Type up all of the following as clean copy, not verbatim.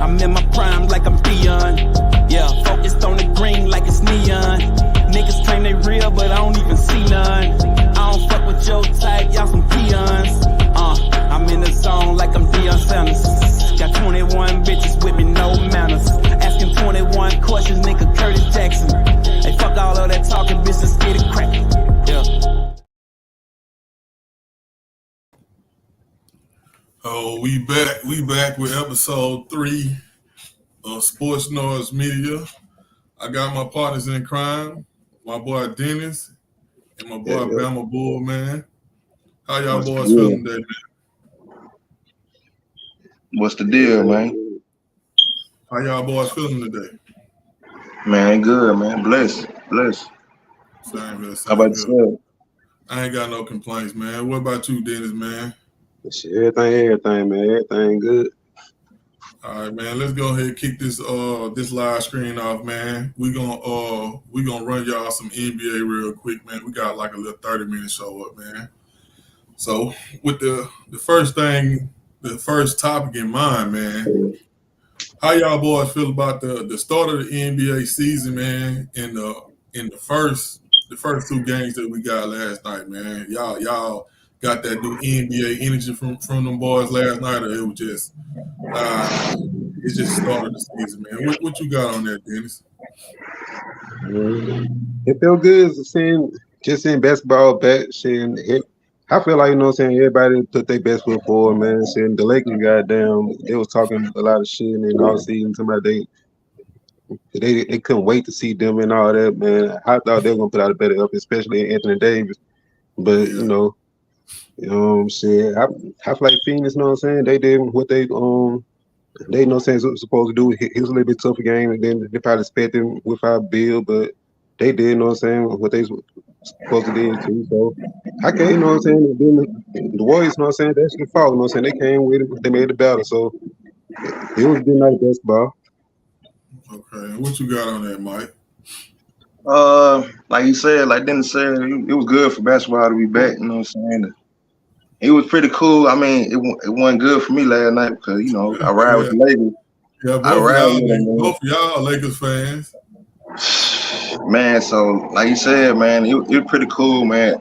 I'm in my prime like I'm Dion. Yeah, focused on the green like it's neon. Niggas claim they real, but I don't even see none. I don't fuck with your type, y'all some peons. I'm in the zone like I'm Deion Sanders. Got 21 bitches with me, no manners. Asking 21 questions, nigga Curtis Jackson. Hey, fuck all of that talking, bitch, let's get it crackin'. Yeah. Oh, we back with episode 3 of Sports Noise Media. I got my partners in crime, my boy Dennis and my boy Bama Bull, man. How y'all boys feeling today, man? What's the deal, man? How y'all boys feeling today? Man, good, man. Bless. Same here. How about yourself? I ain't got no complaints, man. What about you, Dennis, man? Everything, man. Everything good. All right, man. Let's go ahead and kick this live screen off, man. We gonna run y'all some NBA real quick, man. We got like a little 30-minute show up, man. So with the first thing, the first topic in mind, man. How y'all boys feel about the start of the NBA season, man? In the first 2 games that we got last night, man. Y'all got that new NBA energy from them boys last night, or it was just it just started the season, man. What you got on that, Dennis? It felt good seeing basketball back. I feel like, you know what I'm saying, everybody put their best foot forward, man. Seeing the Lakers, goddamn, they was talking a lot of shit in all season. Somebody they couldn't wait to see them and all that, man. I thought they were gonna put out a better up, especially Anthony Davis. But you know shit. I feel like Phoenix, you know what I'm saying, they did what they know what I'm saying supposed to do. It was a little bit tougher game than they probably expected without Bill, but they did, you know what I'm saying, what they supposed to do too. So I can't, you know what I'm saying, the Warriors, you know what I'm saying, that's their fault, you know what I'm saying, they came with it, they made the battle. So it was good night basketball. Okay, what you got on that, Mike? Like you said, like Dennis said, it was good for basketball to be back, you know what I'm saying? It was pretty cool. I mean, it wasn't good for me last night because, you know, I ride with the Lakers. Yeah, both of y'all Lakers fans. Man, so like you said, man, it was pretty cool, man.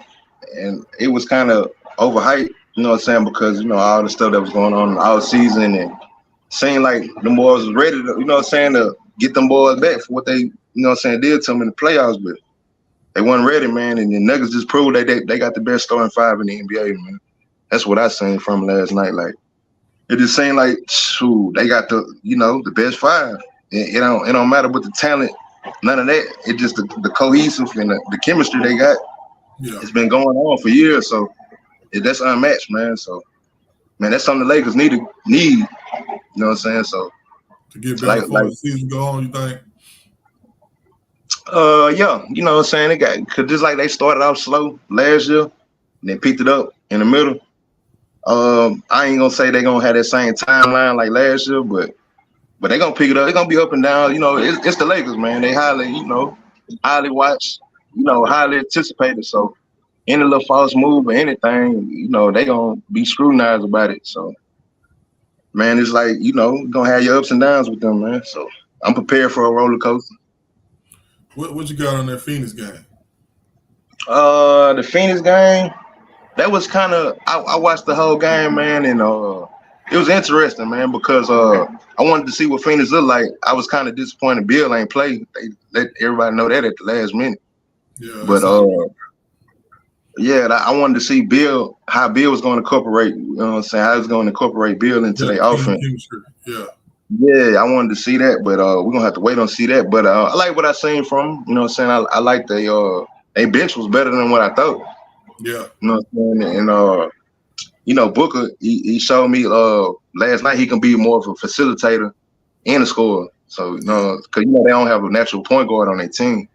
And it was kind of overhyped, you know what I'm saying, because, you know, all the stuff that was going on all season, and seemed like the boys was ready to, you know what I'm saying, to get them boys back for what they, you know what I'm saying, did to them in the playoffs, but they wasn't ready, man. And the Nuggets just proved they got the best starting 5 in the NBA, man. That's what I seen from last night. Like, it just seemed like, shoot, they got the best 5. It don't matter with the talent, none of that. It just the cohesive and the chemistry they got. Yeah. It's been going on for years, so that's unmatched, man. So, man, that's something the Lakers need. You know what I'm saying? So to get better before the season go on, you think? Yeah, you know what I'm saying. Cause just like they started off slow last year, and they picked it up in the middle. I ain't gonna say they're gonna have that same timeline like last year, but they're gonna pick it up. They're gonna be up and down. You know, it's the Lakers, man. They highly watched, highly anticipated. So any little false move or anything, you know, they gonna be scrutinized about it. So, man, it's like, you know, you're gonna have your ups and downs with them, man. So I'm prepared for a roller coaster. What you got on that Phoenix game? The Phoenix game, that was kind of, I watched the whole game, man, and it was interesting, man, because I wanted to see what Phoenix looked like. I was kind of disappointed Bill ain't played. They let everybody know that at the last minute. Yeah, but I wanted to see how Bill was going to incorporate, you know what I'm saying, how he was going to incorporate Bill into their offense. Yeah, I wanted to see that, but we're going to have to wait on see that. But I like what I seen from him, you know what I'm saying. I like their bench was better than what I thought. Yeah. You know what I'm saying? And Booker, he showed me last night he can be more of a facilitator and a scorer. So, because they don't have a natural point guard on their team.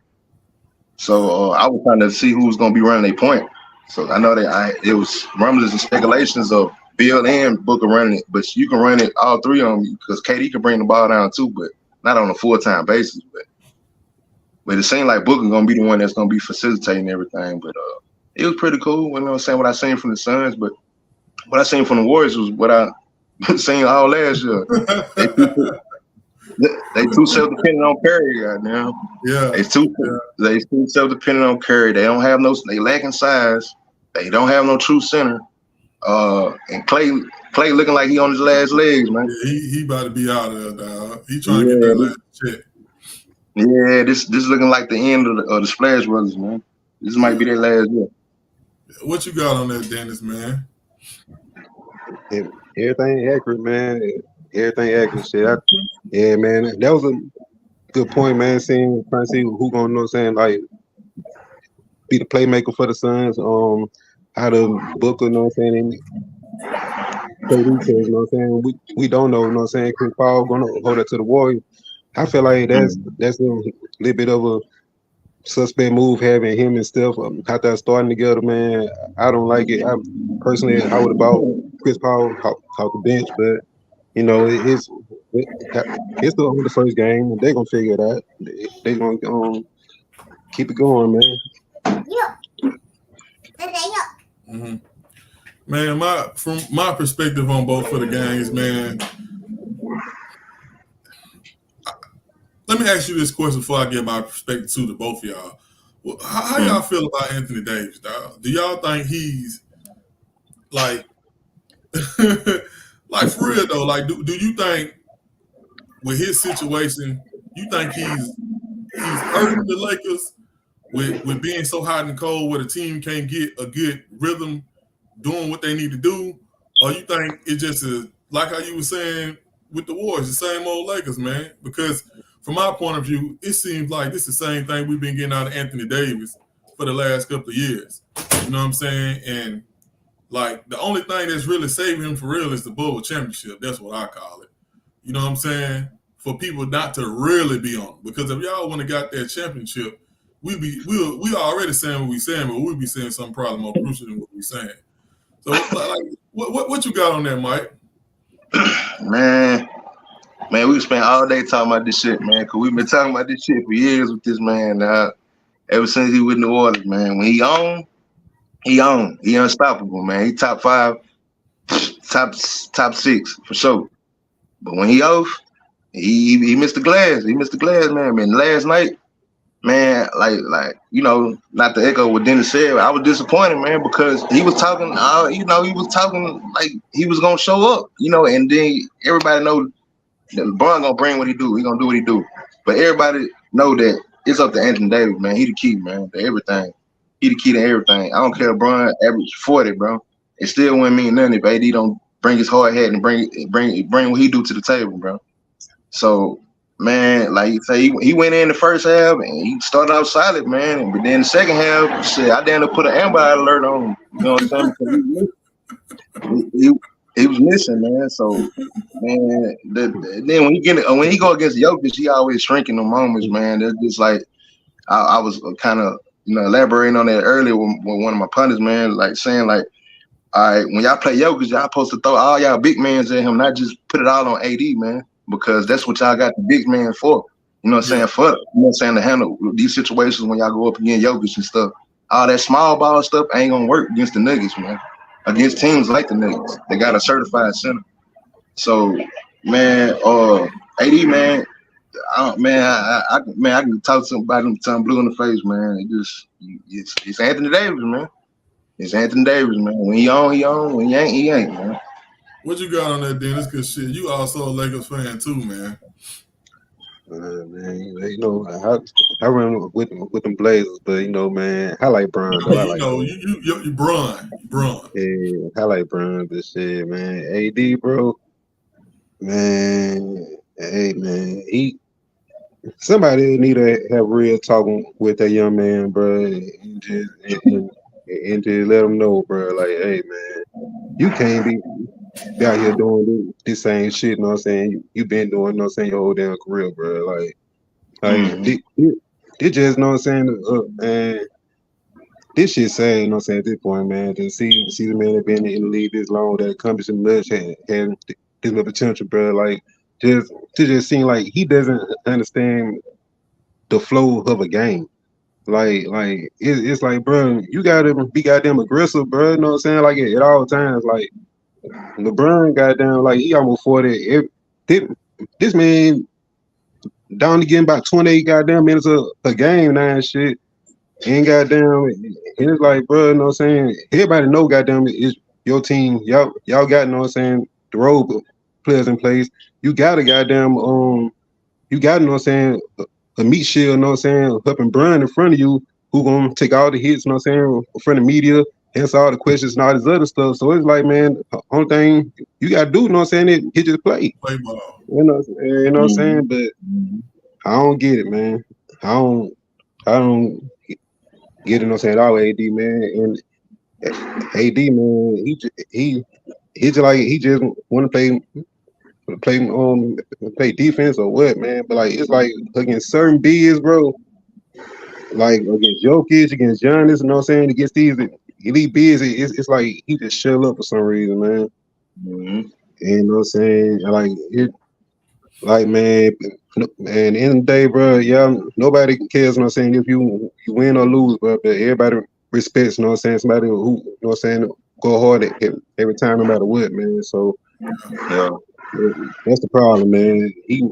So I was trying to see who was going to be running their point. So I know that it was rumblings and speculations of Bill and Booker running it, but you can run it all 3 of them because KD can bring the ball down too, but not on a full-time basis. But it seemed like Booker going to be the one that's going to be facilitating everything. But it was pretty cool, you know what I'm saying, what I seen from the Suns, but what I seen from the Warriors was what I seen all last year. They too self-dependent on Curry right now. Yeah. They too self-dependent on Curry. They don't have they lacking size. They don't have no true center. And Clay looking like he on his last legs, man. Yeah, he about to be out of there, dog. He trying to get that last check. Yeah, this looking like the end of the Splash Brothers, man. This might be their last year. What you got on that, Dennis, man? Everything accurate, man. Everything accurate. Shit. Yeah, man. That was a good point, man. Trying to see who gonna know what I'm saying, like be the playmaker for the Suns. How to Booker, you know what I'm saying? You know what I'm saying? We don't know, you know what I'm saying? Chris Paul gonna hold it to the Warriors. I feel like that's a little bit of a suspect move having him and Steph out there starting together, man. I don't like it. I would have bought Chris Paul off the bench, but you know it's the first game, and they're gonna figure it out. They're gonna keep it going, man. Mm-hmm. Man, from my perspective on both of the games, man. Let me ask you this question before I get my perspective to both of y'all. Well, how y'all feel about Anthony Davis, dog? Do y'all think he's like, like for real though? Like, do you think with his situation, you think he's hurting the Lakers with being so hot and cold, where the team can't get a good rhythm doing what they need to do, or you think it just is like how you were saying with the Warriors, the same old Lakers, man? Because from my point of view, it seems like this is the same thing we've been getting out of Anthony Davis for the last couple of years. You know what I'm saying? And like the only thing that's really saving him for real is the Bubble Championship. That's what I call it. You know what I'm saying? For people not to really be on it. Because if y'all would have got that championship, we already saying what we saying, but we'd be saying something probably more crucial than what we saying. So like what you got on that, Mike? Man, we spent all day talking about this shit, man, because we've been talking about this shit for years with this man. Ever since he with New Orleans, man. When he on. He unstoppable, man. He top 5, top 6 for sure. But when he off, he missed the glass. He missed the glass, man. Man, last night, man, like you know, not to echo what Dennis said, I was disappointed, man, because he was talking, he was talking like he was gonna show up, you know, and then everybody know that LeBron gonna bring what he do. He gonna do what he do. But everybody know that it's up to Anthony Davis, man. He the key, man, to everything. He the key to everything. I don't care if LeBron average 40, bro. It still wouldn't mean nothing if AD don't bring his hard hat and bring what he do to the table, bro. So, man, like you say, he went in the first half and he started out solid, man. But then the second half, shit, I damn near put an Amber alert on him. You know what I'm saying? He was missing, man. So, man, then when he go against Jokic, he always shrinking the moments, man. That's just like I was kind of elaborating on that earlier with one of my punters, man, like saying like, all right, when y'all play Jokic, y'all supposed to throw all y'all big mans at him, not just put it all on AD, man, because that's what y'all got the big man for. You know what I'm saying? To handle these situations when y'all go up against Jokic and stuff. All that small ball stuff ain't gonna work against the Nuggets, man. Against teams like the Nuggets, they got a certified center. So, man, AD, man, I can talk to somebody until blue in the face, man. It's Anthony Davis, man. It's Anthony Davis, man. When he on, he on. When he ain't, man. What you got on that, Dennis? Because shit, you also a Lakers fan too, man. Man, you know, I run with them Blazers, but you know, man, I like Bron. You Bron. Yeah, I like Bron, but shit, man, AD, bro, man, hey, man, somebody need to have real talking with that young man, bro, and just let him know, bro, like, hey, man, you can't be out here doing this same shit, you know what I'm saying? You been doing, you know what I'm saying, your whole damn career, bro. Like this just, you know what I'm saying, man, this shit sad, you know what I'm saying, at this point, man, to see the man that been in the league this long, that accomplishing much, and this little potential, bro, like, to just seem like he doesn't understand the flow of a game. Like it's like, bro, you gotta be goddamn aggressive, bro, you know what I'm saying, like at all times, like, LeBron, goddamn, like he almost 40. This man down to getting about 28 goddamn minutes a game now and shit. And goddamn, it's like, bro, you know what I'm saying? Everybody know goddamn it's your team. Y'all got, you know what I'm saying, the role players in place. You got a goddamn you got, you know what I'm saying, a meat shield, you know what I'm saying, up and Brian in front of you who gonna take all the hits, you know what I'm saying, in front of media, answer all the questions and all this other stuff. So it's like, man, the only thing you gotta do, you know what I'm saying, is hit your play. Play ball. You know what I'm saying? But I don't get it, man. I don't get it, you know what I'm saying, all AD, man. And AD, man, he just like he just want to play defense or what, man. But like it's like against certain bigs, bro. Like against Jokic, against Giannis, you know what I'm saying? Against these elite bigs, it's like he just shut up for some reason, man. And you know what I'm saying? Like man, at the end of the day, bro, yeah, nobody cares, you know what I'm saying, if you win or lose, bro. But everybody respects, you know what I'm saying, somebody who, you know what I'm saying, go hard at every time, no matter what, man. So yeah, that's the problem, man. He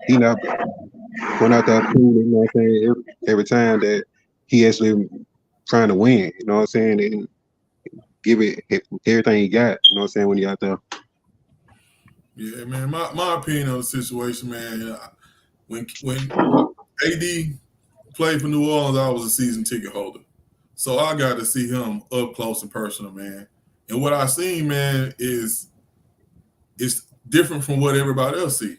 not going out there cool, you know what I'm saying, every time that he actually trying to win, you know what I'm saying, and give it everything he got, you know what I'm saying, when he out there. Yeah, man. My opinion on the situation, man. When AD played for New Orleans, I was a season ticket holder, so I got to see him up close and personal, man. And what I seen, man, is it's different from what everybody else see.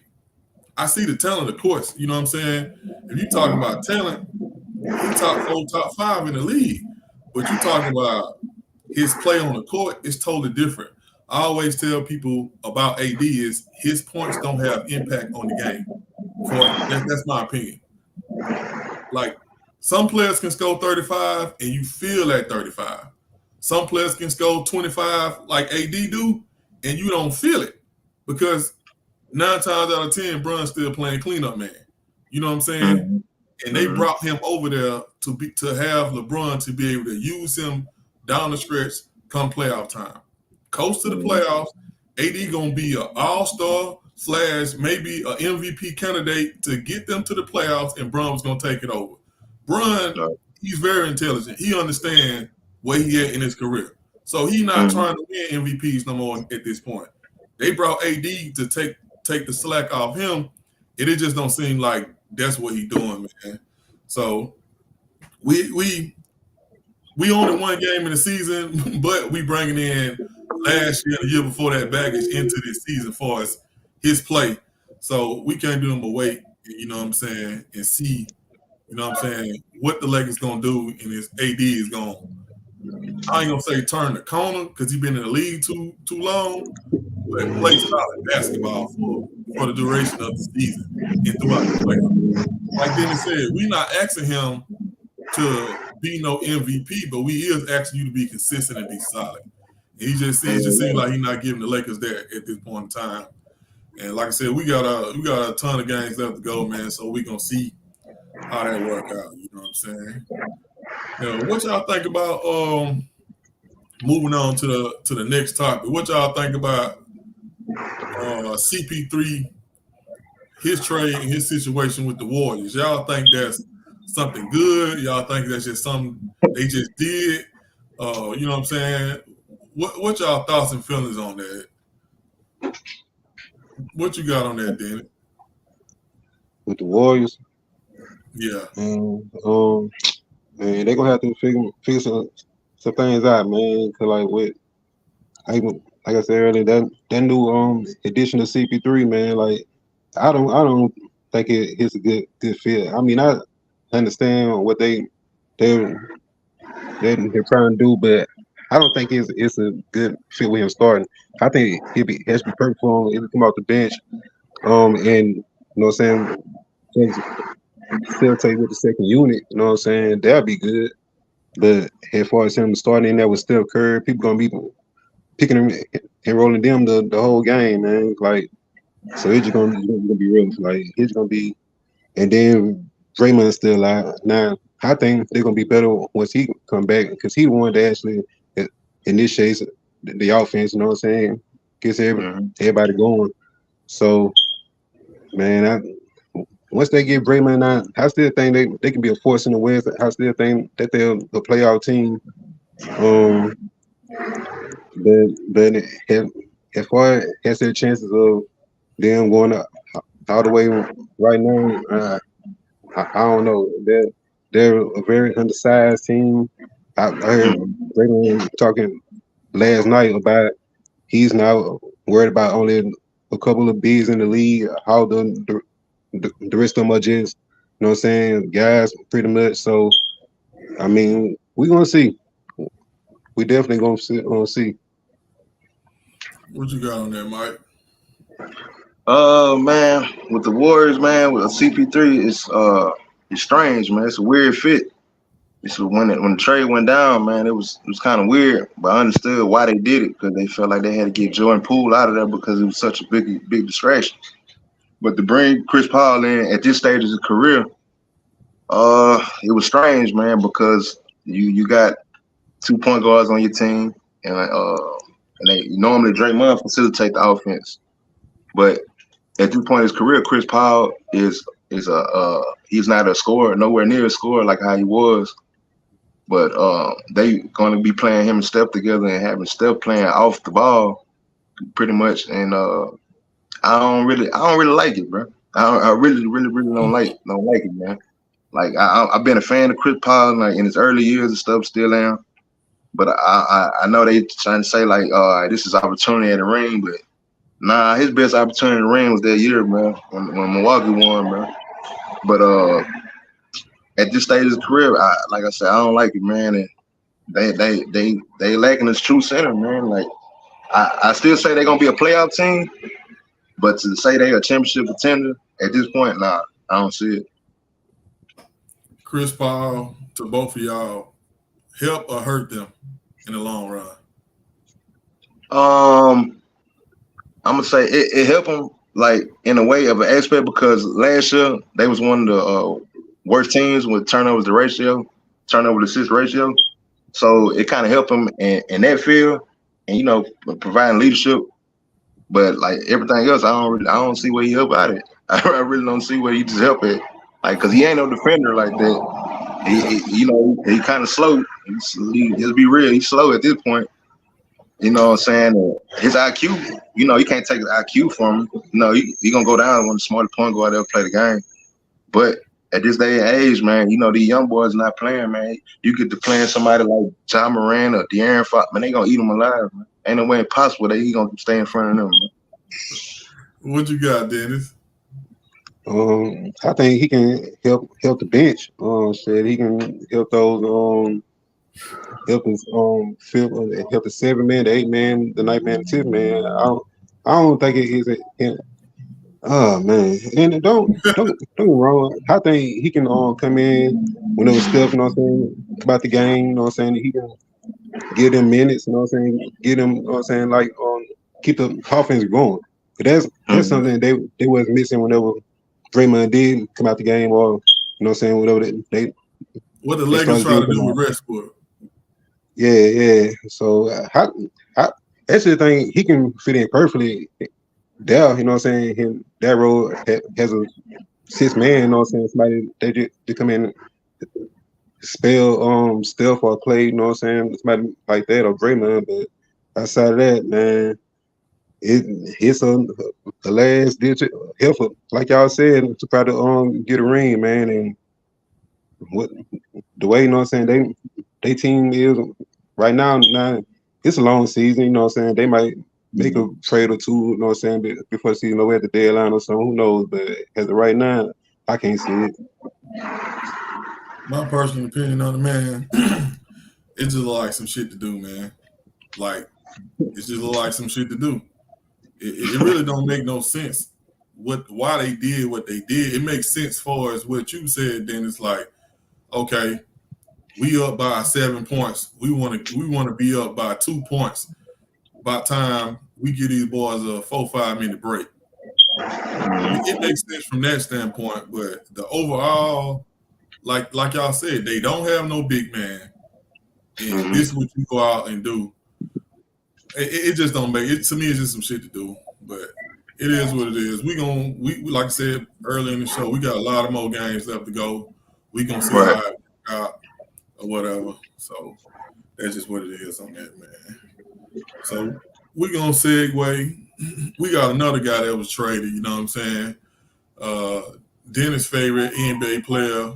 I see the talent, of course. You know what I'm saying? If you talking about talent, he top 4, top 5 in the league. But you talking about his play on the court, it's totally different. I always tell people about AD is his points don't have impact on the game. That's my opinion. Like some players can score 35 and you feel that 35. Some players can score 25 like AD do and you don't feel it because 9 times out of 10, Brun's still playing cleanup man. You know what I'm saying? And they brought him over there to have LeBron to be able to use him down the stretch come playoff time. Coast to the playoffs, AD gonna be an all-star / maybe an MVP candidate to get them to the playoffs, and Bron was gonna take it over. Bron, he's very intelligent. He understands where he at in his career. So he's not trying to win MVPs no more at this point. They brought AD to take the slack off him, and it just don't seem like that's what he's doing, man. So we only one game in the season, but we bringing in last year and the year before that baggage into this season for us, his play. So we can't do him but wait, you know what I'm saying, and see, you know what I'm saying, what the Lakers gonna do, and his AD is gonna, I ain't gonna say turn the corner because he's been in the league too long, but play solid basketball for the duration of the season and throughout the playoffs. Like Dennis said, we're not asking him to be no MVP, but we is asking you to be consistent and be solid. And it just seems like he's not giving the Lakers that at this point in time. And like I said, we got a ton of games left to go, man. So we gonna see how that work out. You know what I'm saying? You know, what y'all think about moving on to the next topic? What y'all think about CP3, his trade and his situation with the Warriors? Y'all think that's something good? Y'all think that's just something they just did? You know what I'm saying? What y'all thoughts and feelings on that? What you got on that, Danny? With the Warriors? Yeah. Man, they're gonna have to figure some things out, man. Cause like I said earlier, that new addition of CP3, man, like I don't think it's a good fit. I mean, I understand what they're trying to do, but I don't think it's a good fit with him starting. I think it has to be perfect for him if he come off the bench. And you know what I'm saying, still take with the second unit, you know what I'm saying, that'd be good. But as far as him starting in there with Steph Curry, people gonna be picking him and rolling them the whole game, man. Like, so it's just gonna be real. Like, it's gonna be, and then Draymond's still out. Now, I think they're gonna be better once he come back because he the one that actually initiates the offense. You know what I'm saying? Gets everybody going. So, man, once they get Draymond out, I still think they can be a force in the West. I still think that they're a playoff team. But as far as their chances of them going all the way right now, I don't know. They're a very undersized team. I heard Draymond talking last night about he's now worried about only a couple of bigs in the league. How the rest of them are just, you know what I'm saying, guys, pretty much. So, I mean, we're going to see. We definitely going to see. What you got on there, Mike? Man, with the Warriors, man, with CP3, it's strange, man. It's a weird fit. It's when the trade went down, man, it was kind of weird, but I understood why they did it because they felt like they had to get Jordan Poole out of there because it was such a big distraction. But to bring Chris Paul in at this stage of his career, it was strange, man, because you got 2 point guards on your team, and they normally Draymond facilitate the offense, but at this point in his career, Chris Paul is he's not a scorer, nowhere near a scorer like how he was. But they going to be playing him and Steph together and having Steph playing off the ball, pretty much. And I don't really like it, bro. I really don't like it, man. Like I've been a fan of Chris Paul like in his early years and stuff, still am. But I know they trying to say like, this is opportunity at the ring, but nah, his best opportunity in the ring was that year, man, when Milwaukee won, man. But at this stage of his career, like I said, I don't like it, man. And they lacking his true center, man. Like I still say they're gonna be a playoff team, but to say they a championship contender at this point, nah, I don't see it. Chris Paul, to both of y'all, help or hurt them in the long run? I'm gonna say it helped them like in a way of an aspect because last year they was one of the worst teams with turnover to assist ratio. So it kind of helped them in that field and you know providing leadership. But like everything else, I don't see where he help out it. I really don't see where he just help it. Like because he ain't no defender like that. He kind of slow. Let's be real, he's slow at this point. You know what I'm saying? His IQ, you can't take his IQ from him. He gonna go down one of the smartest point guard ever play the game. But at this day and age, man, these young boys not playing, man. You get to playing somebody like John Moran or De'Aaron Fox, man, they gonna eat them alive, man. Ain't no way possible that he gonna stay in front of them, man. What you got, Dennis? I think he can help the bench. Said he can help those help his help the 7-man, the 8-man, the 9-man, the 10-man. I don't think it is oh man, and don't get wrong. I think he can come in whenever Steph, you know what I'm saying, about the game, you know what I'm saying. He can give them minutes, you know what I'm saying, give them, you know what I'm saying, like keep the offense going. But that's something they was missing whenever Draymond did come out the game, or you know what I'm saying, whatever they what the Lakers try to do with Westbrook. Yeah. So I actually think he can fit in perfectly there. You know what I'm saying? That role has a 6-man. You know what I'm saying? Somebody they come in, spell Steph or Clay. You know what I'm saying? Somebody like that or Draymond. But outside of that, man, it's a last ditch effort, like y'all said, to try to get a ring, man. And what the way, you know what I'm saying, they team is right now it's a long season, you know what I'm saying. They might make a trade or two, you know what I'm saying, before the season over at the deadline or something, who knows. But as of right now, I can't see it. My personal opinion on it, man, it just look like some shit to do, man. Like it's just look like some shit to do. It really don't make no sense why they did what they did. It makes sense far as what you said, then it's like, okay, we up by 7 points. We want to be up by 2 points by the time we give these boys a 4-5 minute break. It makes sense from that standpoint, but the overall, like y'all said, they don't have no big man, and this is what you go out and do. It just don't make it. To me, it's just some shit to do. But it is what it is. We like I said earlier in the show, we got a lot of more games left to go. We gonna see Right. how it work out or whatever. So that's just what it is on that, man. So we gonna segue. We got another guy that was traded. You know what I'm saying? Dennis' favorite NBA player,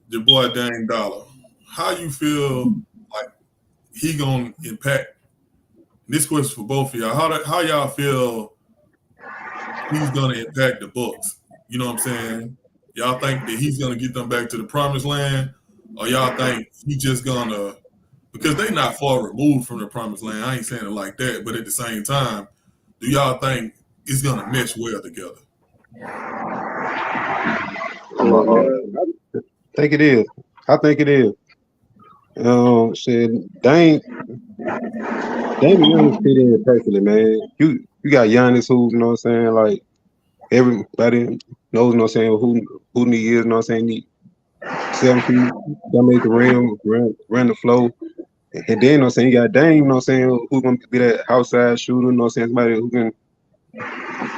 your boy Dame Dollar. How you feel like he gonna impact? This question for both of y'all. How y'all feel he's gonna impact the Bucks? You know what I'm saying? Y'all think that he's gonna get them back to the promised land, or y'all think he just gonna, because they not far removed from the promised land. I ain't saying it like that, but at the same time, do y'all think it's gonna mesh well together? I think it is. I think it is. Shit, Dame Young fit in perfectly, man. You got Giannis, who, you know what I'm saying, like everybody knows, you know what I'm saying, who he is, you know what I'm saying, he 7 feet, dominate the rim, run the flow. And then, you know what I'm saying, you got Dame, you know what I'm saying, who's gonna be that outside shooter, you know what I'm saying, somebody who can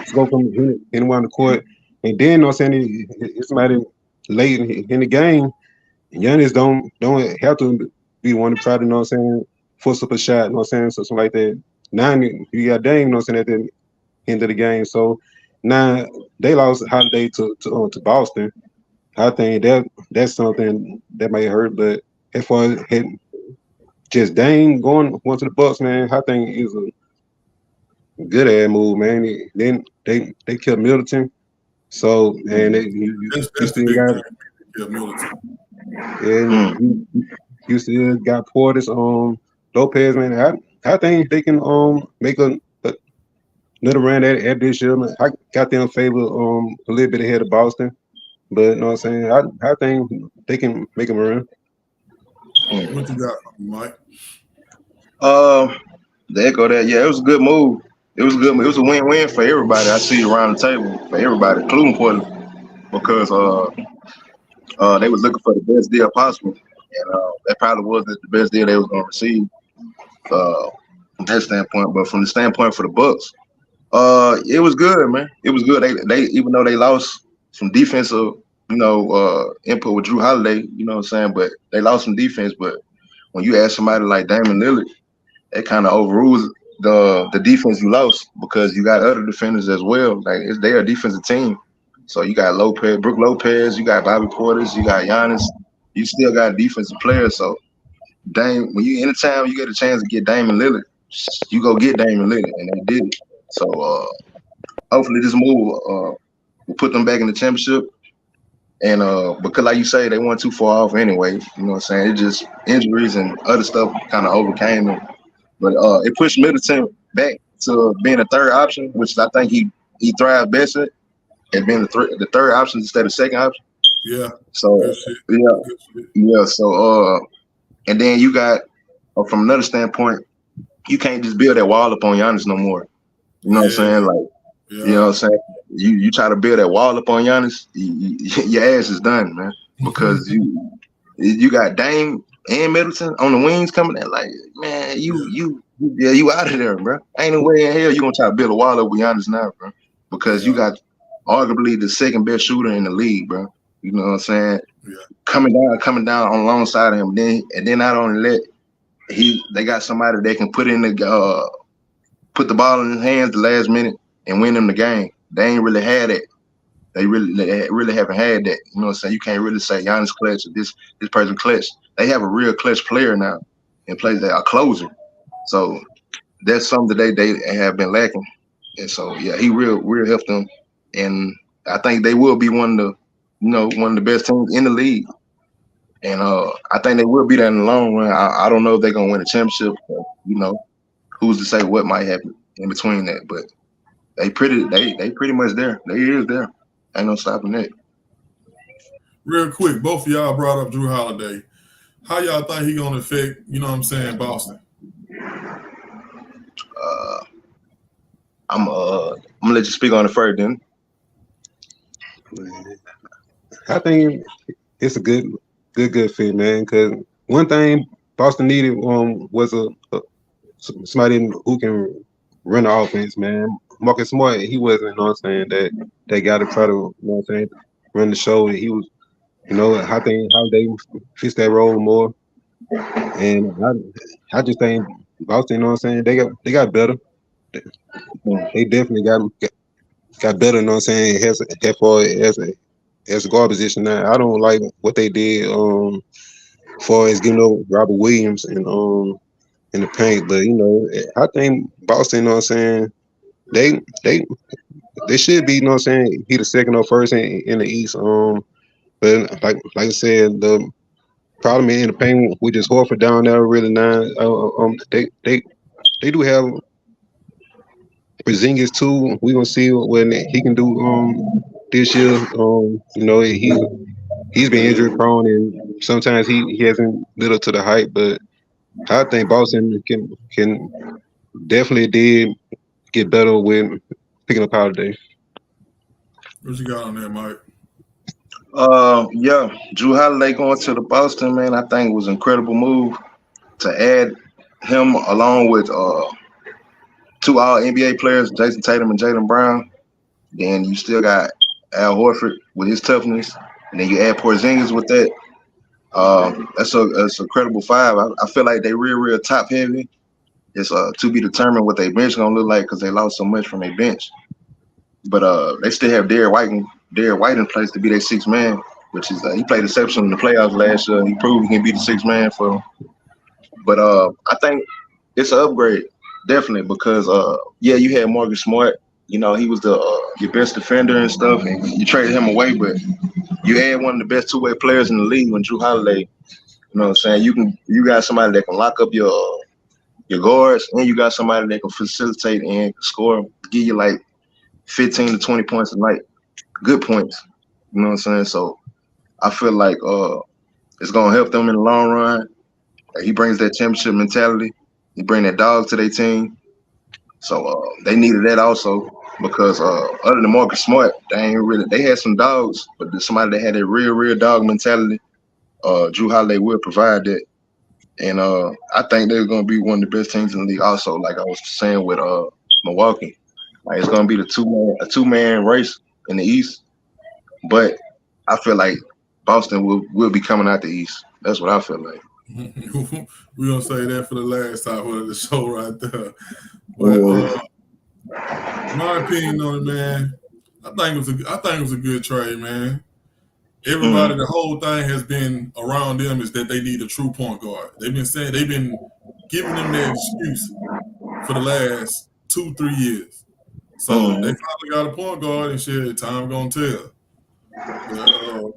score from anywhere on the court. And then, you know what I'm saying, it's somebody late in the game. Giannis don't have to be one to try to, you know what I'm saying, force up a shot, you know what I'm saying, so something like that. Now you got Dame, you know what I'm saying, at the end of the game. So now they lost Holiday to Boston. I think that's something that may hurt, but as far as just Dame going to the Bucks, man, I think is a good ass move, man. Then they kept Middleton, so and you That's the still big got thing. Yeah, Middleton. and you still got Portis, Lopez, man. I think they can make another run at this year. Man. I got them favor a little bit ahead of Boston, but you know what I'm saying. I think they can make them run. What you got, Mike? To echo that, yeah, it was a good move. It was good. It was a win-win for everybody. I see around the table for everybody, including Portland, because they was looking for the best deal possible, and that probably wasn't the best deal they was going to receive from that standpoint. But from the standpoint for the Bucks, it was good, man. It was good. They even though they lost some defensive, input with Drew Holiday, you know what I'm saying, but they lost some defense. But when you add somebody like Damian Lillard, it kind of overrules the defense you lost, because you got other defenders as well. Like they're a defensive team. So you got Brook Lopez, you got Bobby Portis, you got Giannis. You still got defensive players. So Dame, anytime you get a chance to get Damian Lillard, you go get Damian Lillard, and they did it. So hopefully this move will put them back in the championship. And because like you say, they weren't too far off anyway. You know what I'm saying? It just injuries and other stuff kind of overcame them. But it pushed Middleton back to being a third option, which I think he thrived best at being the third option instead of second option. Yeah. So Good shit. yeah, Good shit. yeah. So and then you got from another standpoint, you can't just build that wall up on Giannis no more. You know what I'm saying? Like, Yeah. you know what I'm saying? You try to build that wall up on Giannis, your ass is done, man. Because you got Dame and Middleton on the wings coming in. Like, man, you out of there, bro. Ain't no way in hell you gonna try to build a wall up with Giannis now, bro. Because you got arguably the second best shooter in the league, bro. You know what I'm saying? Yeah. Coming down alongside of him. Then not only that, they got somebody that can put the ball in his hands the last minute and win them the game. They ain't really had it. They really haven't had that. You know what I'm saying? You can't really say Giannis clutch or this person clutch. They have a real clutch player now and plays a closer. So that's something that they have been lacking. And so yeah, he real helped them. And I think they will be one of the best teams in the league. And I think they will be there in the long run. I don't know if they're gonna win a championship, but, who's to say what might happen in between that. But they pretty much there. They is there. Ain't no stopping that. Real quick, both of y'all brought up Drew Holiday. How y'all think he gonna affect, Boston? I'm gonna let you speak on it first, then. I think it's a good fit, man. Because one thing Boston needed was somebody who can run the offense, man. Marcus Smart, he wasn't, you know what I'm saying, that guy to try to, you know what I'm saying, run the show. He was, you know, I think Holiday fits that role more. And I just think Boston, you know what I'm saying, they got better. They definitely got better, you know what I'm saying, as far as a guard position. Now, I don't like what they did as far as getting over Robert Williams and in the paint, but you know, I think Boston, you know what I'm saying, they should be, you know what I'm saying, be the second or first in the East. But like I said, the problem in the paint with just Horford down there really now. They do have Porzingis too. We gonna see what he can do this year. You know, he's been injury prone and sometimes he hasn't lived up to the hype, but I think Boston can definitely did get better with picking up Holiday. What you got on there, Mike? Yeah, Drew Holiday going to the Boston, man, I think was an incredible move to add him along with two All NBA players, Jason Tatum and Jaylen Brown. Then you still got Al Horford with his toughness, and then you add Porzingis with that. That's a credible five. I feel like they real top heavy. It's to be determined what their bench gonna look like because they lost so much from their bench. But they still have Derek White in place to be their sixth man, which is he played exceptional in the playoffs last year. He proved he can be the sixth man for them. But I think it's an upgrade, definitely, because yeah, you had Marcus Smart. You know, he was your best defender and stuff, and you traded him away, but you had one of the best two-way players in the league when Drew Holiday. You know what I'm saying? You got somebody that can lock up your guards, and you got somebody that can facilitate and score, give you like 15 to 20 points a night. Good points. You know what I'm saying? So I feel like it's gonna help them in the long run. He brings that championship mentality. He brings that dog to their team. So they needed that also because other than Marcus Smart, they had some dogs, but there's somebody that had a real dog mentality. Drew Holiday will provide that. And I think they're gonna be one of the best teams in the league also, like I was saying with Milwaukee. Like it's gonna be a two-man race in the East. But I feel like Boston will be coming out the East. That's what I feel like. We're gonna say that for the last time of the show right there. But my opinion on it, man, I think it was a good trade, man. Everybody, the whole thing has been around them is that they need a true point guard. They've been giving them that excuse for the last 2-3 years. So they finally got a point guard and shit, time gonna tell. But,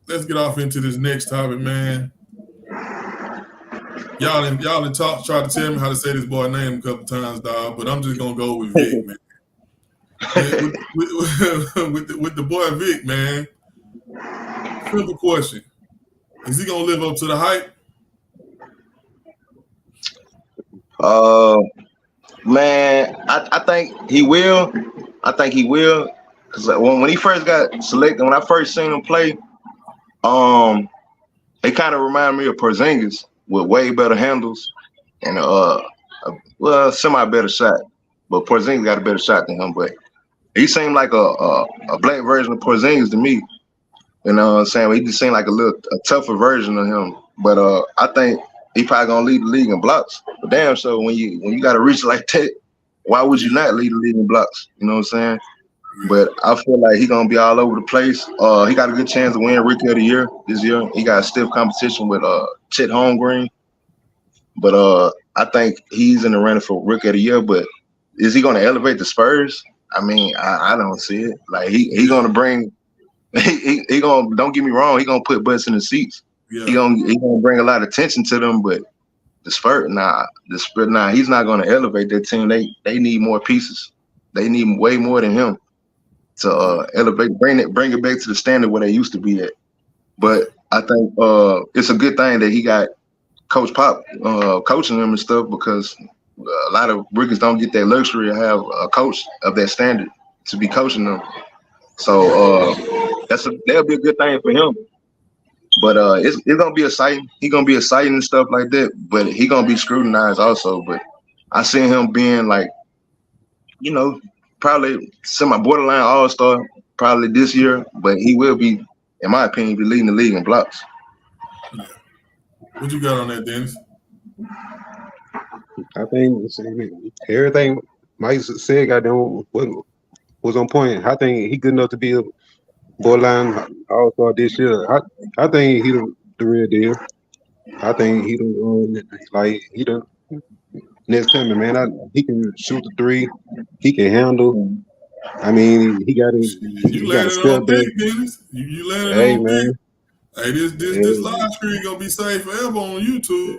let's get off into this next topic, man. Y'all done tried to tell me how to say this boy's name a couple times, dog, but I'm just gonna go with Vic, man. with the boy Vic, man. Simple question: is he gonna live up to the hype? Man, I think he will. I think he will. Because when he first got selected, when I first seen him play, it kind of reminded me of Porzingis with way better handles and semi better shot. But Porzingis got a better shot than him. But he seemed like a black version of Porzingis to me. You know what I'm saying? He just seemed like a tougher version of him. But I think he probably gonna lead the league in blocks. But damn, so when you got to reach like that, why would you not lead the league in blocks? You know what I'm saying? But I feel like he's gonna be all over the place. He got a good chance to win Rookie of the Year this year. He got a stiff competition with Chet Holmgren. But I think he's in the running for Rookie of the Year. But is he gonna elevate the Spurs? I mean, I don't see it. Like he gonna bring. He gonna, don't get me wrong, he gonna put butts in the seats. Yeah. He gonna bring a lot of attention to them, but the Spurs, he's not gonna elevate that team. They need more pieces. They need way more than him to elevate, bring it back to the standard where they used to be at. But I think it's a good thing that he got Coach Pop coaching them and stuff, because a lot of rookies don't get that luxury to have a coach of that standard to be coaching them. So that'll be a good thing for him. But it's gonna be exciting. He's gonna be exciting and stuff like that. But he gonna be scrutinized also. But I see him being like, you know, probably semi-borderline all-star probably this year, but he will be, in my opinion, be leading the league in blocks. Yeah. What you got on that, Dennis? I think everything Mike said, goddamn, was on point. I think he good enough to be a borderline all-star this year. I think he the real deal. I think he the next coming, man. He can shoot the three. He can handle. I mean, he got You a landed step on back. big, Dennis. You landed Hey, on big. man. Hey, this live stream gonna be saved forever on YouTube.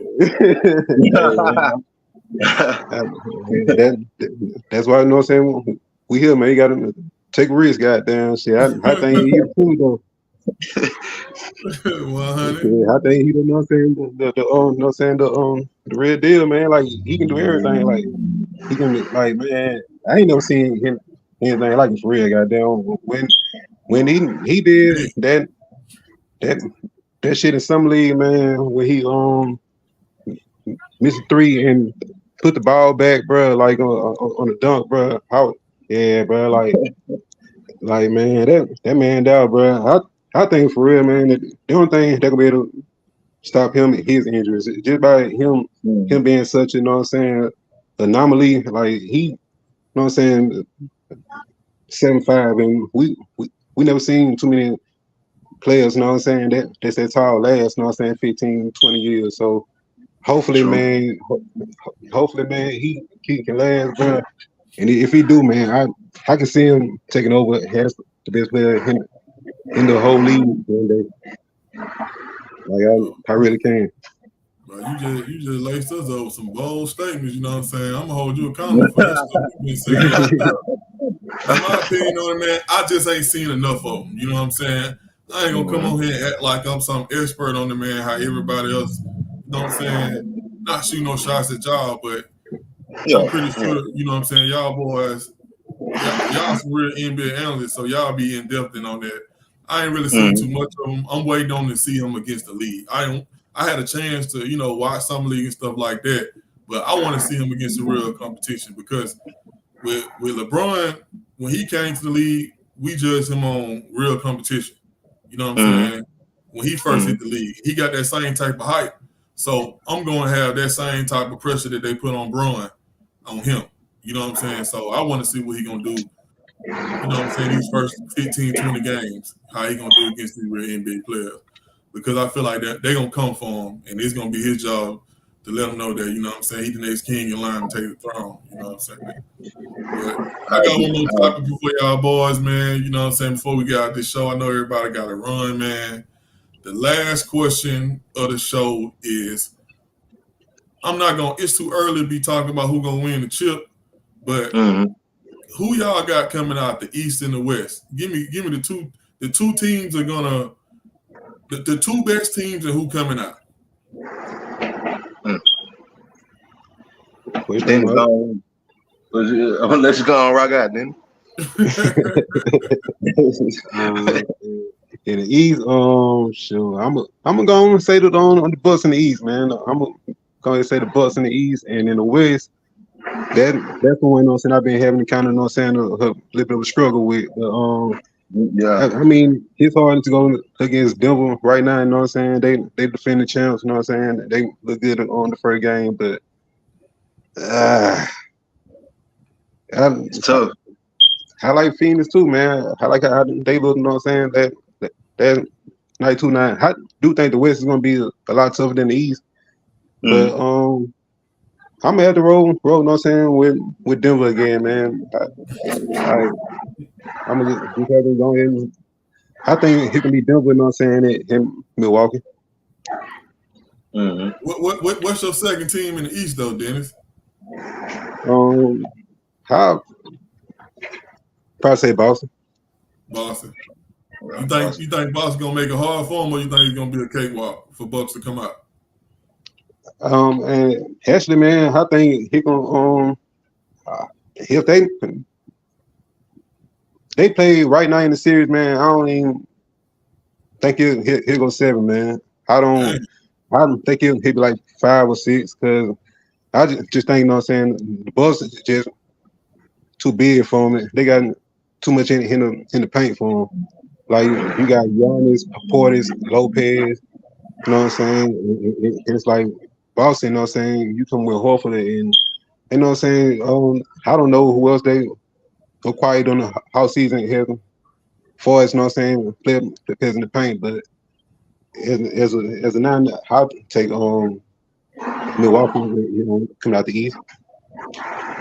That's why, you know what I'm saying? We here, man. You got to take a risk, goddamn shit. I think he cool, though. 100. I think he, you know what I'm saying, you know what I'm saying, the real deal, man. Like, he can do everything. Like, he can, like, man, I ain't never seen him anything like it for real, goddamn. When he did that shit in some league, man, where he missed a three and put the ball back, bro, like on a dunk, bro. Yeah, bro, like man, that man down, bro. I think for real, man, the only thing that can be able to stop him his injuries just by him being such, you know what I'm saying, anomaly. Like he, you know what I'm saying, 7'5", and we never seen too many players, you know what I'm saying, that's that tall last, you know what I'm saying, 15, 20 years. So hopefully, man, he can last, bro. And if he do, man, I can see him taking over as the best player in the whole league one day. Like I really can. Bro, you just laced us up with some bold statements. You know what I'm saying? I'm gonna hold you accountable for that stuff you've been saying. Like, in my opinion on it, man, I just ain't seen enough of them. You know what I'm saying? I ain't gonna come on here and act like I'm some expert on the man. How everybody else, you know what I'm saying? Not shooting no shots at y'all, but I'm pretty sure, you know what I'm saying, y'all boys, y'all some real NBA analysts, so y'all be in depth on that. I ain't really seen too much of him. I'm waiting on to see him against the league. I had a chance to, you know, watch some league and stuff like that, but I want to see him against the real competition because with LeBron, when he came to the league, we judged him on real competition. You know what I'm saying? When he first hit the league, he got that same type of hype. So I'm going to have that same type of pressure that they put on Bron on him. You know what I'm saying? So I want to see what he going to do. You know what I'm saying? These first 15, 20 games, how he going to do against these real NBA players. Because I feel like that they're going to come for him, and it's going to be his job to let him know that, you know what I'm saying, he's the next king in line to take the throne. You know what I'm saying? But I got one more topic before y'all boys, man. You know what I'm saying? Before we get out this show, I know everybody got to run, man. The last question of the show is, it's too early to be talking about who's going to win the chip, but who y'all got coming out, the East and the West? Give me the two teams are gonna, the two best teams and who coming out. Let's go on rock out then. In the East, sure. I'm gonna go and say that on the Bucks in the East, man. I'm gonna say the Bucks in the East, and in the West, that's the one, you know what I'm saying, I've been having kind of, you know what I'm saying, a little bit of a struggle with. But I mean, it's hard to go against Denver right now, you know what I'm saying? They defend the champs, you know what I'm saying? They look good on the first game, but it's tough. I like Phoenix too, man. I like how they look, you know what I'm saying? That 92-9. I do think the West is gonna be a lot tougher than the East. But I'm gonna have to roll, you know what I'm saying, with Denver again, man. I'm gonna just have to go ahead. I think he can be Denver, you know what I'm saying, in Milwaukee. What's your second team in the East though, Dennis? How probably say Boston. Boston. You think Boston gonna make it hard for him, or you think it's gonna be a cakewalk for Bucks to come out? And actually, man, I think he gonna if they play right now in the series, man, I don't even think he'll go 7, man. I don't think he'll be like 5 or 6 because I just think, you know what I'm saying, the Bucks too big for him. They got too much in the paint for him. Like you got Giannis, Portis, Lopez. You know what I'm saying? It's like Boston. You know what I'm saying? You come with Horford and you know what I'm saying. I don't know who else they acquired on the house season here. For us, you know what I'm saying? Players in the paint, but as a non, I'll take Milwaukee. You know, coming out the East.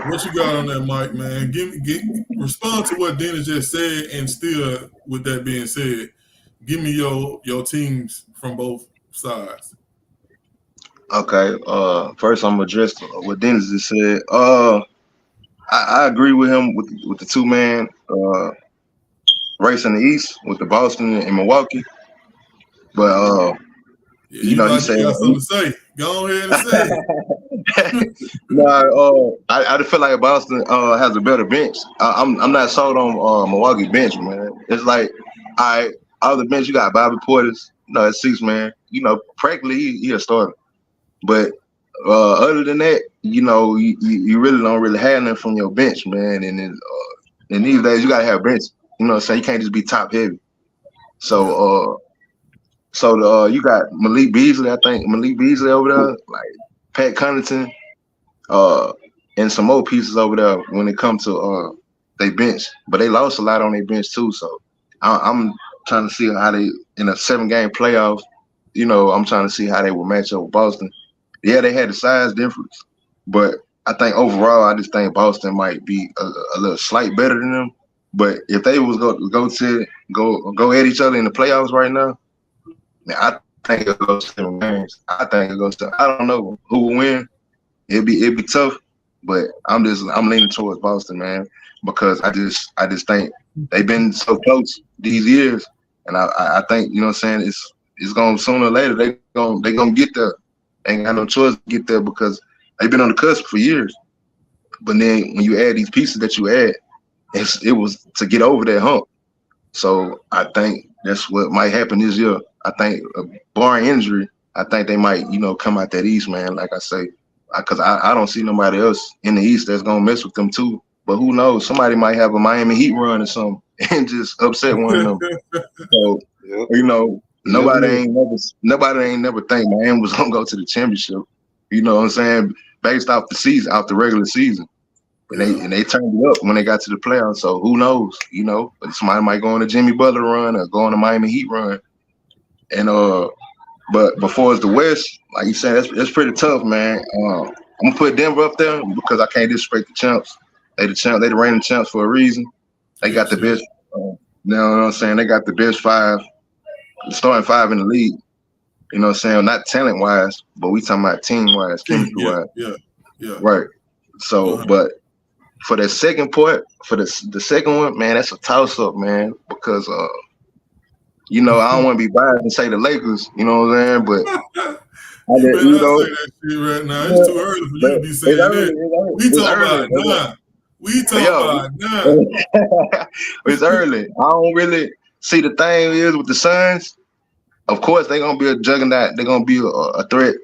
What you got on that, Mike, man? Respond to what Dennis just said, and still, with that being said, give me your teams from both sides. Okay. First I'm gonna address what Dennis just said. I agree with him with the 2-man race in the East with the Boston and Milwaukee. But you know, he said, you got something to say. Go ahead and say it. no, I feel like Boston has a better bench. I'm not sold on Milwaukee bench, man. It's like, all the bench, you got Bobby Portis, you know, at 6-man. You know, practically he a starter. But other than that, you know, you really don't really have nothing from your bench, man. And then, in these days, you gotta have bench. You know what I'm saying? You can't just be top heavy. So you got Malik Beasley, I think Malik Beasley over there, like Pat Connaughton, and some more pieces over there when it comes to they bench. But they lost a lot on their bench too. So I'm trying to see how they in a 7-game playoff. You know, I'm trying to see how they will match up with Boston. Yeah, they had the size difference, but I think overall, I just think Boston might be a little slight better than them. But if they was go at each other in the playoffs right now, man, I think it'll go 7 games. I think it goes to, I don't know who will win. It'd be tough, but I'm leaning towards Boston, man, because I just think they've been so close these years, and I think, you know what I'm saying, it's gonna sooner or later they gonna get there. They ain't got no choice to get there because they've been on the cusp for years. But then when you add these pieces that you add, it was to get over that hump. So I think that's what might happen this year. I think, barring injury, I think they might, you know, come out that East, man. Like I say, because I don't see nobody else in the East that's gonna mess with them too. But who knows? Somebody might have a Miami Heat run or something and just upset one of them. So you know, nobody ain't never think Miami was gonna go to the championship. You know what I'm saying? Based off the season, off the regular season. And they turned it up when they got to the playoffs. So who knows? You know, but somebody might go on a Jimmy Butler run or go on a Miami Heat run. And but before it's the West, like you said, that's pretty tough, man. I'm gonna put Denver up there because I can't disrespect the champs. They the reigning champs for a reason. They got the best. You know what I'm saying? They got the best starting 5 in the league. You know what I'm saying? Not talent wise, but we talking about team wise, chemistry wise. Yeah. Right. So, but for the second part, for the second one, man, that's a toss up, man, because you know, I don't want to be biased and say the Lakers, you know what I'm saying? But you know, say that shit right now. It's too early for you to be saying that. We talking about now. We talking about now. It's early. I don't really see the thing is with the Suns. Of course, they're gonna be a juggernaut. They're gonna be a threat.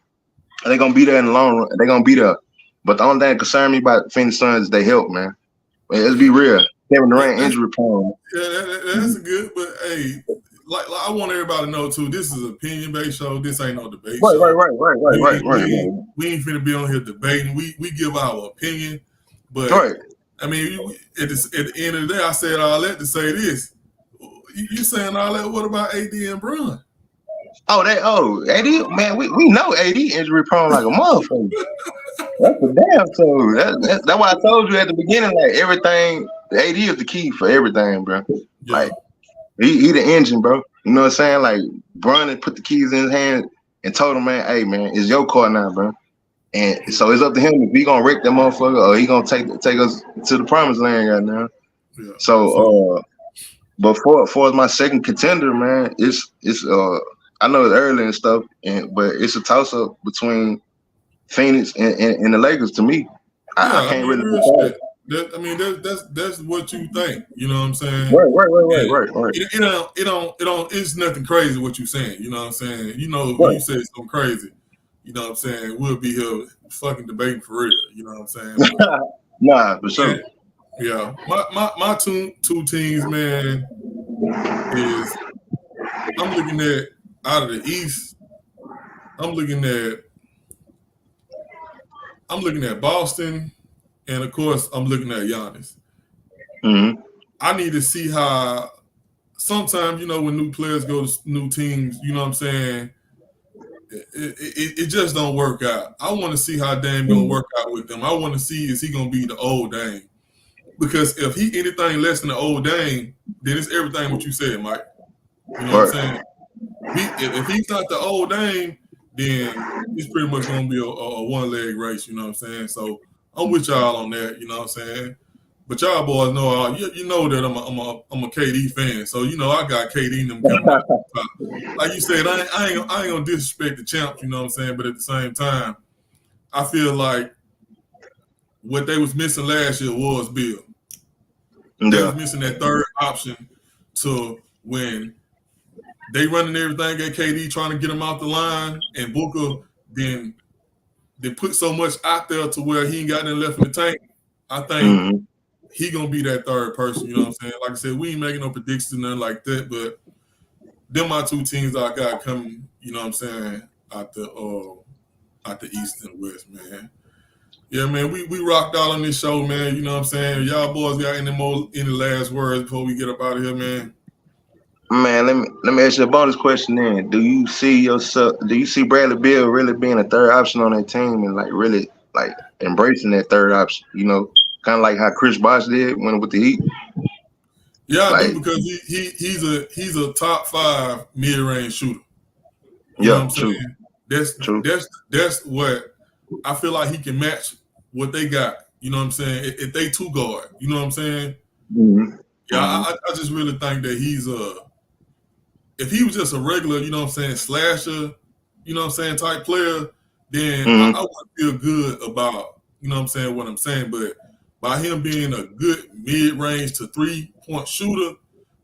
They're gonna be there in the long run. They're gonna be there. But the only thing that concerns me about Phoenix Suns is they help, man. Let's be real. Kevin Durant injury prone. Yeah, that's good. But hey, like I want everybody to know too. This is an opinion-based show. This ain't no debate show. Right. We ain't finna be on here debating. We give our opinion, but I mean, at the end of the day, I said all that to say this. You saying all that? What about AD and Bron? AD, man, we know AD injury prone like a motherfucker. That's a damn so. That's why I told you at the beginning, like everything, AD is the key for everything, bro. Yeah. Like he the engine, bro. You know what I'm saying? Like Bron put the keys in his hand and told him, man, hey man, it's your car now, bro. And so it's up to him if he gonna wreck that motherfucker or he gonna take us to the promised land right now. Yeah. So but for as my second contender, man, it's I know it's early and stuff, but it's a toss up between Phoenix and the Lakers to me. I can't really decide. That's what you think. You know what I'm saying? Right. It's nothing crazy what you saying. You know what I'm saying? You know, when you say something crazy, you know what I'm saying? We'll be here fucking debating for real. You know what I'm saying? Nah, for sure. Yeah, my two teams, man, is I'm looking at out of the East. I'm looking at Boston, and of course, I'm looking at Giannis. Mm-hmm. I need to see how. Sometimes, when new players go to new teams, you know what I'm saying, it just don't work out. I want to see how Dame gonna work out with them. I want to see, is he gonna be the old Dame? Because if he anything less than the old Dame, then it's everything what you said, Mike. You know what I'm saying? If he's not the old Dame, then it's pretty much gonna be a one-leg race. You know what I'm saying? So I'm with y'all on that. You know what I'm saying? But y'all boys know, you know that I'm a KD fan. So I got KD and them coming out the top. Like you said, I ain't gonna disrespect the champs. You know what I'm saying? But at the same time, I feel like what they was missing last year was Bill. They was missing that third option to when they running everything at KD trying to get him off the line, and Booker then put so much out there to where he ain't got nothing left in the tank. I think he gonna be that third person. You know what I'm saying? Like I said, we ain't making no predictions, nothing like that. But them my two teams I got coming. You know what I'm saying? Out the East and West, man. Yeah, man, we rocked out on this show, man. You know what I'm saying? Y'all boys got any last words before we get up out of here, man? Man, let me ask you a bonus question then. Do you see Bradley Beal really being a third option on that team and really embracing that third option? Kind of like how Chris Bosh did when with the Heat? Yeah, I do, because he's a top 5 mid-range shooter. You know what I'm saying? That's true. That's what I feel like he can match what they got. You know what I'm saying? If they two guard, you know what I'm saying? Mm-hmm. Yeah, I just really think that he's if he was just a regular, you know what I'm saying, slasher, you know what I'm saying, type player, then I would feel good about, you know what I'm saying, what I'm saying. But by him being a good mid-range to 3-point shooter,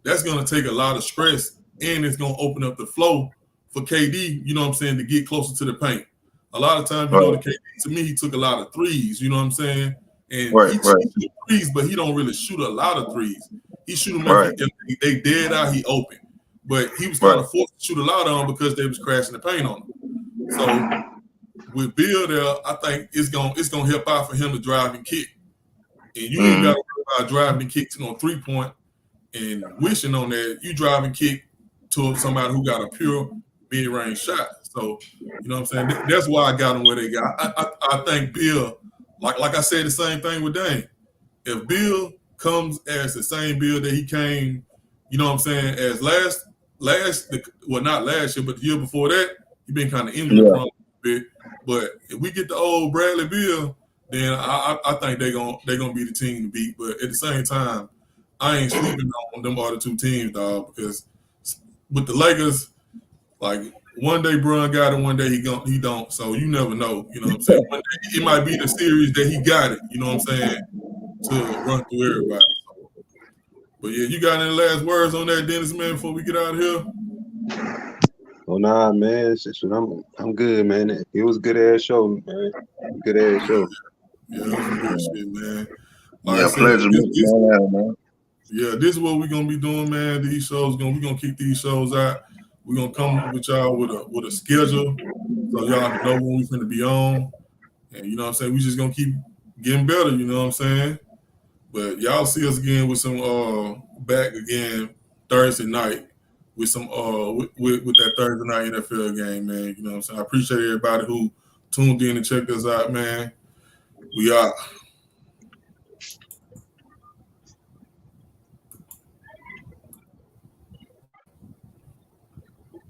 that's going to take a lot of stress, and it's going to open up the flow for KD, you know what I'm saying, to get closer to the paint. A lot of times, the KD, to me, he took a lot of threes, you know what I'm saying? And he shoots threes, but he don't really shoot a lot of threes. He shoot them if they dead out, he open. But he was kind of forced to shoot a lot of them because they was crashing the paint on him. So with Bill there, I think it's gonna help out for him to drive and kick. And you ain't got to worry about driving and kick to no 3-point and wishing on that. You drive and kick to somebody who got a pure mid-range shot. So, you know what I'm saying? That's why I got them where they got. I think Bill, like I said, the same thing with Dame. If Bill comes as the same Bill that he came, you know what I'm saying, as not last year, but the year before that, he been kind of injured a bit. But if we get the old Bradley Beal, then I think they're gonna be the team to beat. But at the same time, I ain't sleeping on them other two teams, dog, because with the Lakers, like one day Bron got it, one day he don't. So you never know. You know what I'm saying? One day it might be the series that he got it, you know what I'm saying, to run through everybody. But yeah, you got any last words on that, Dennis, man, before we get out of here? Oh nah, man. I'm good, man. It was a good ass show, man. Good ass show. Yeah, it was some good shit, man. Like I said, pleasure, man. Yeah, this is what we're gonna be doing, man. These shows we're gonna keep these shows out. We're gonna come with y'all with a schedule so y'all can know when we're gonna be on. And you know what I'm saying? We just gonna keep getting better, you know what I'm saying? But y'all see us again with some back again Thursday night with some with that Thursday night NFL game, man. You know what I'm saying? I appreciate everybody who tuned in and checked us out, man. We out.